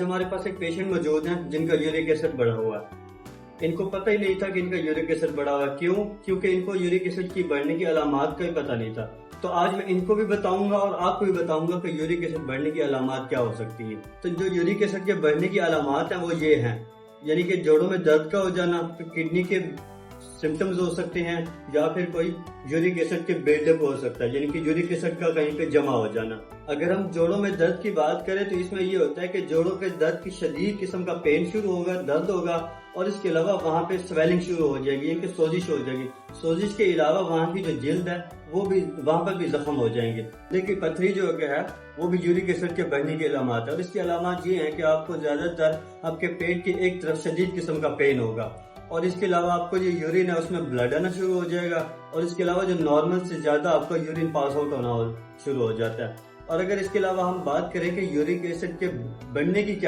हमारे पास एक पेशेंट मौजूद हैं जिनका यूरिक एसिड बढ़ा हुआ है। इनको पता ही नहीं था कि इनका यूरिक एसिड बढ़ा हुआ है। क्यों? क्योंकि इनको यूरिक एसिड की बढ़ने की अलामात का ही पता नहीं था। तो आज मैं इनको भी बताऊंगा और आपको भी बताऊंगा कि यूरिक एसिड बढ़ने की अलामात क्या हो सकती है। तो जो यूरिक एसिड के बढ़ने की अलामात हैं वो ये हैं, यानी कि जोड़ों में दर्द का हो जाना, किडनी के सिम्टम्स हो सकते हैं, या फिर कोई यूरिक एसिड के बिल्डअप हो सकता है, यानी कि यूरिक एसिड का कहीं पे जमा हो जाना। अगर हम जोड़ों में दर्द की बात करें तो इसमें ये होता है कि जोड़ों के दर्द की शदीद किस्म का पेन शुरू होगा, दर्द होगा, और इसके अलावा वहाँ पे स्वेलिंग शुरू हो जाएगी, यानी कि सोजिश हो जाएगी। सोजिश के अलावा वहाँ की जो जिल्द है वो भी, वहाँ पर भी जख्म हो जाएंगे। लेकिन पथरी जो है वो भी यूरिक एसिड के बढ़ने की अलामत है। और इसकी अलामत ये है कि आपको ज्यादातर आपके पेट की एक तरफ शदीद किस्म का पेन होगा, और इसके अलावा आपको जो यूरिन है उसमें ब्लड आना शुरू हो जाएगा, और इसके अलावा जो नॉर्मल से ज्यादा आपका यूरिन पास आउट होना शुरू हो जाता है। और अगर इसके अलावा हम बात करें कि यूरिक एसिड के बढ़ने की क्या